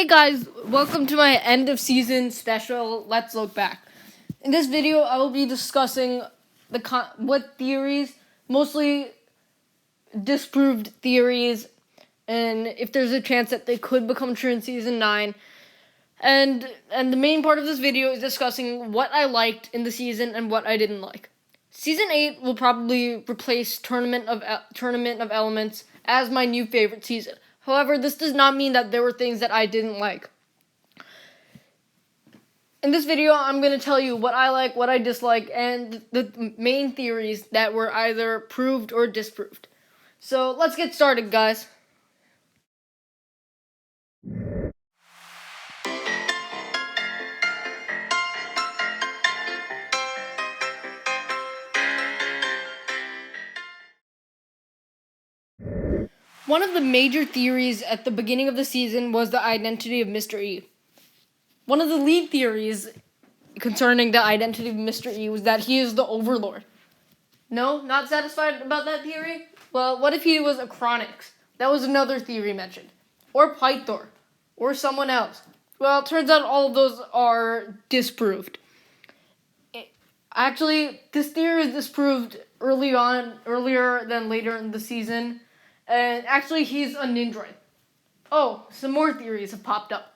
Hey guys, welcome to my end of season special Let's Look Back. In this video, I will be discussing what theories, mostly disproved theories, and if there's a chance that they could become true in season 9. And the main part of this video is discussing what I liked in the season and what I didn't like. Season 8 will probably replace Tournament of Elements as my new favorite season. However, this does not mean that there were things that I didn't like. In this video, I'm going to tell you what I like, what I dislike, and the main theories that were either proved or disproved. So let's get started, guys. One of the major theories at the beginning of the season was the identity of Mr. E. One of the lead theories concerning the identity of Mr. E was that he is the Overlord. No? Not satisfied about that theory? Well, what if he was Achronix? That was another theory mentioned. Or Pythor. Or someone else. Well, it turns out all of those are disproved. Actually, this theory is disproved earlier than later in the season. And actually, he's a Nindroid. Oh, some more theories have popped up.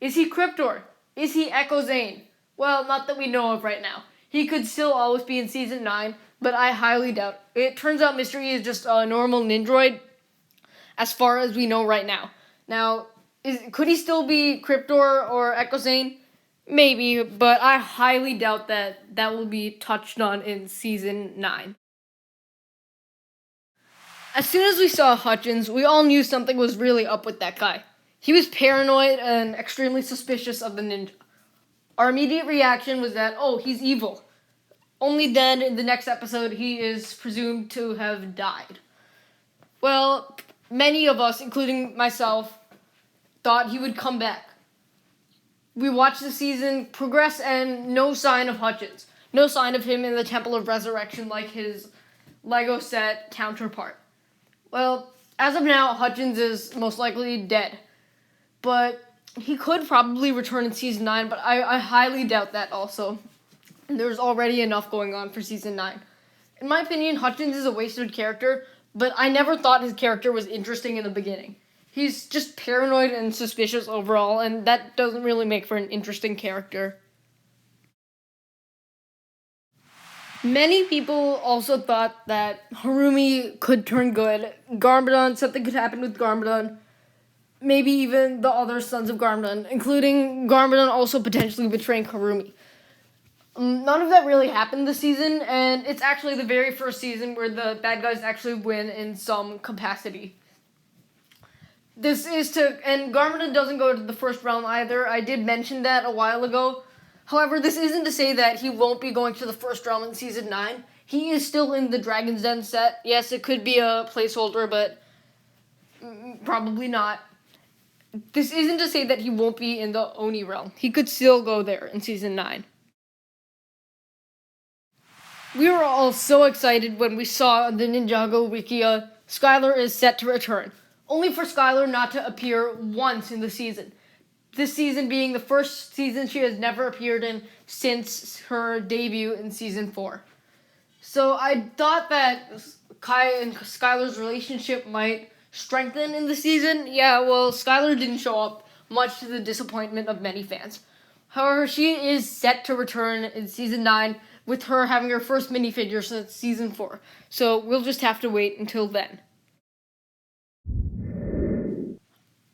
Is he Cryptor? Is he Echo Zane? Well, not that we know of right now. He could still always be in Season 9, but I highly doubt it. It turns out Mr. E is just a normal Nindroid, as far as we know right now. Now, could he still be Cryptor or Echo Zane? Maybe, but I highly doubt that will be touched on in Season 9. As soon as we saw Hutchins, we all knew something was really up with that guy. He was paranoid and extremely suspicious of the ninja. Our immediate reaction was that, oh, he's evil. Only then, in the next episode, he is presumed to have died. Well, many of us, including myself, thought he would come back. We watched the season progress and no sign of Hutchins. No sign of him in the Temple of Resurrection like his Lego set counterpart. Well, as of now, Hutchins is most likely dead. But he could probably return in Season 9, but I highly doubt that also. There's already enough going on for Season 9. In my opinion, Hutchins is a wasted character, but I never thought his character was interesting in the beginning. He's just paranoid and suspicious overall, and that doesn't really make for an interesting character. Many people also thought that Harumi could turn good. Garmadon, something could happen with Garmadon. Maybe even the other sons of Garmadon, including Garmadon also potentially betraying Harumi. None of that really happened this season, and it's actually the very first season where the bad guys actually win in some capacity. And Garmadon doesn't go to the first realm either. I did mention that a while ago. However, this isn't to say that he won't be going to the first realm in Season 9. He is still in the Dragon's Den set. Yes, it could be a placeholder, but probably not. This isn't to say that he won't be in the Oni realm. He could still go there in Season 9. We were all so excited when we saw the Ninjago Wikia. Skylar is set to return, only for Skylar not to appear once in the season. This season being the first season she has never appeared in since her debut in Season 4. So I thought that Kai and Skylar's relationship might strengthen in the season. Yeah, well, Skylar didn't show up, much to the disappointment of many fans. However, she is set to return in Season 9, with her having her first minifigure since Season 4. So we'll just have to wait until then.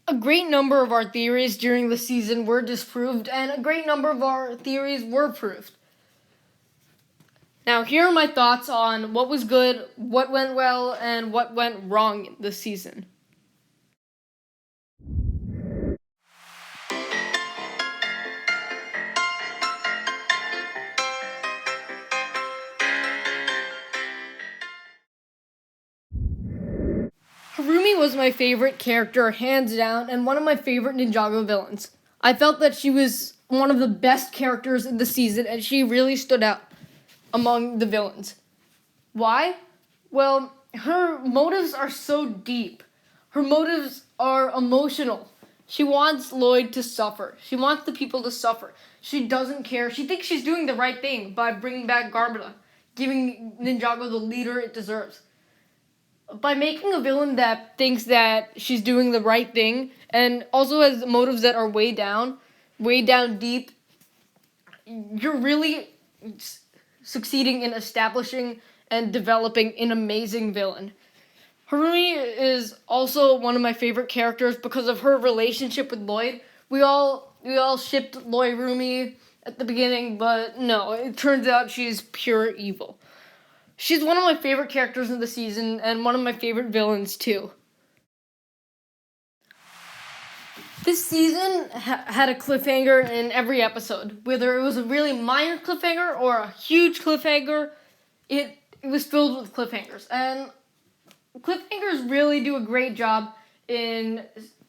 A great number of our theories during the season were disproved, and a great number of our theories were proved. Now, here are my thoughts on what was good, what went well, and what went wrong this season. Harumi was my favorite character, hands down, and one of my favorite Ninjago villains. I felt that she was one of the best characters in the season, and she really stood out among the villains. Why? Well, her motives are so deep. Her motives are emotional. She wants Lloyd to suffer. She wants the people to suffer. She doesn't care. She thinks she's doing the right thing by bringing back Garmadon, giving Ninjago the leader it deserves. By making a villain that thinks that she's doing the right thing and also has motives that are way down deep, you're really succeeding in establishing and developing an amazing villain. Harumi is also one of my favorite characters because of her relationship with Lloyd. We all shipped Lloyd Harumi at the beginning, but no, it turns out she's pure evil. She's one of my favorite characters in the season and one of my favorite villains too. This season had a cliffhanger in every episode. Whether it was a really minor cliffhanger or a huge cliffhanger, it was filled with cliffhangers. And cliffhangers really do a great job in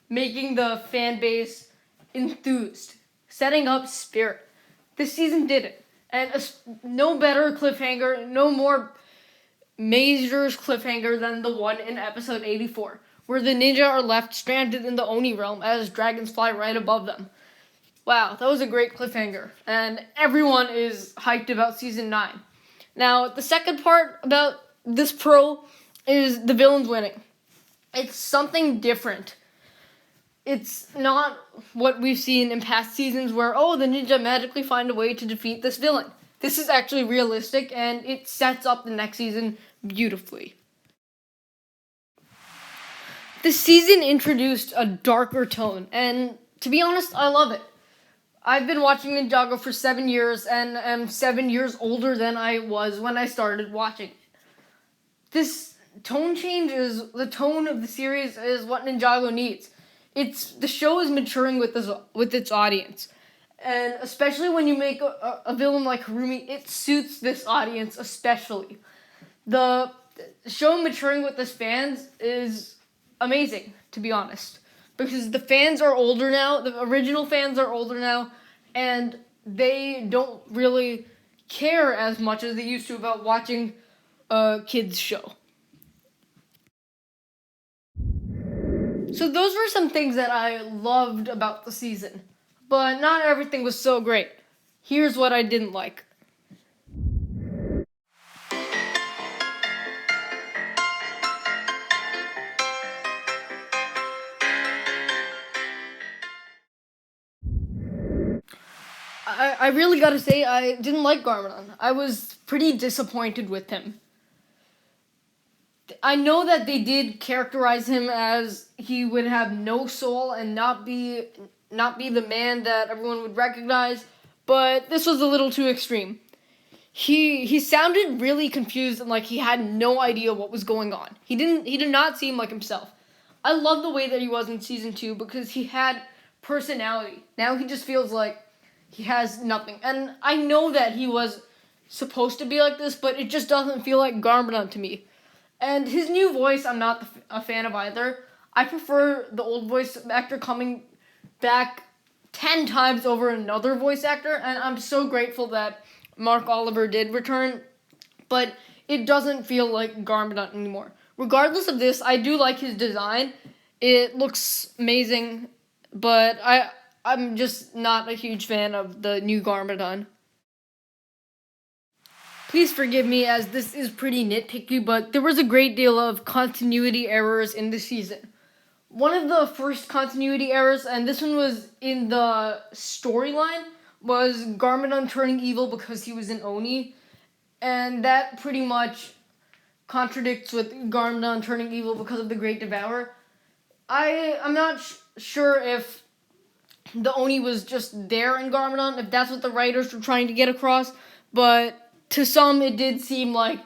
making the fan base enthused, setting up spirit. This season did it. And no better cliffhanger, no more major cliffhanger than the one in episode 84, where the ninja are left stranded in the Oni realm as dragons fly right above them. Wow, that was a great cliffhanger, and everyone is hyped about season 9. Now, the second part about this pro is the villains winning. It's something different. It's not what we've seen in past seasons where, the ninja magically find a way to defeat this villain. This is actually realistic, and it sets up the next season beautifully. This season introduced a darker tone, and to be honest, I love it. I've been watching Ninjago for 7 years, and am 7 years older than I was when I started watching it. This tone change the tone of the series is what Ninjago needs. The show is maturing with its audience. And especially when you make a villain like Harumi, it suits this audience especially. The show maturing with its fans is amazing, to be honest. Because the fans are older now, the original fans are older now, and they don't really care as much as they used to about watching a kids' show. So those were some things that I loved about the season. But not everything was so great. Here's what I didn't like. I really gotta say, I didn't like Garmadon. I was pretty disappointed with him. I know that they did characterize him as he would have no soul and not be the man that everyone would recognize, but this was a little too extreme. He sounded really confused and like he had no idea what was going on. He did not seem like himself. I love the way that he was in season 2 because he had personality. Now he just feels like he has nothing. And I know that he was supposed to be like this, but it just doesn't feel like Garmadon to me. And his new voice, I'm not a fan of either. I prefer the old voice actor coming back 10 times over another voice actor, and I'm so grateful that Mark Oliver did return, but it doesn't feel like Garmadon anymore. Regardless of this, I do like his design. It looks amazing, but I'm just not a huge fan of the new Garmadon. Please forgive me as this is pretty nitpicky, but there was a great deal of continuity errors in the season. One of the first continuity errors, and this one was in the storyline, was Garmadon turning evil because he was an Oni. And that pretty much contradicts with Garmadon turning evil because of the Great Devourer. I'm not sure if the Oni was just there in Garmadon, if that's what the writers were trying to get across, but to some it did seem like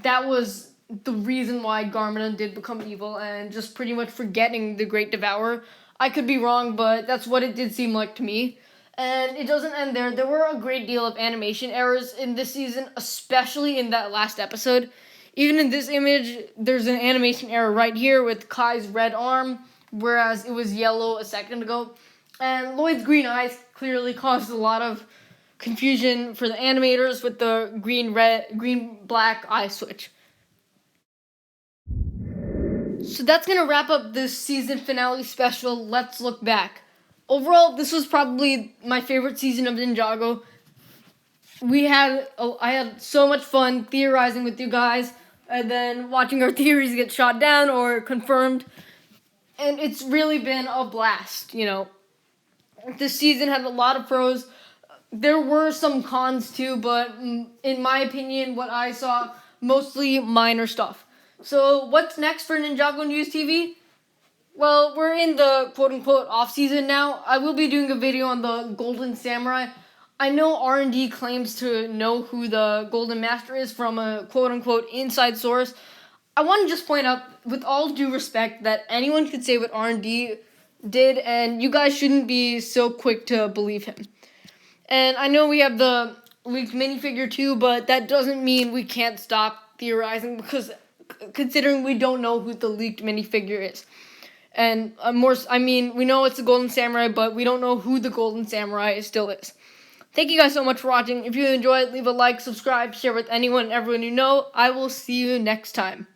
that was the reason why Garmadon did become evil and just pretty much forgetting the Great Devourer. I could be wrong, but that's what it did seem like to me. And it doesn't end there. There were a great deal of animation errors in this season, especially in that last episode. Even in this image, there's an animation error right here with Kai's red arm, whereas it was yellow a second ago. And Lloyd's green eyes clearly caused a lot of confusion for the animators with the green-black eye switch. So that's going to wrap up this season finale special, Let's Look Back. Overall, this was probably my favorite season of Ninjago. I had so much fun theorizing with you guys, and then watching our theories get shot down or confirmed. And it's really been a blast, This season had a lot of pros. There were some cons too, but in my opinion, what I saw, mostly minor stuff. So what's next for Ninjago News TV? Well, we're in the quote-unquote off-season now. I will be doing a video on the Golden Samurai. I know R&D claims to know who the Golden Master is from a quote-unquote inside source. I want to just point out, with all due respect, that anyone could say what R&D did, and you guys shouldn't be so quick to believe him. And I know we have the leaked minifigure too, but that doesn't mean we can't stop theorizing, because considering we don't know who the leaked minifigure is. And we know it's the Golden Samurai, but we don't know who the Golden Samurai still is. Thank you guys so much for watching. If you enjoyed, leave a like, subscribe, share with anyone and everyone you know. I will see you next time.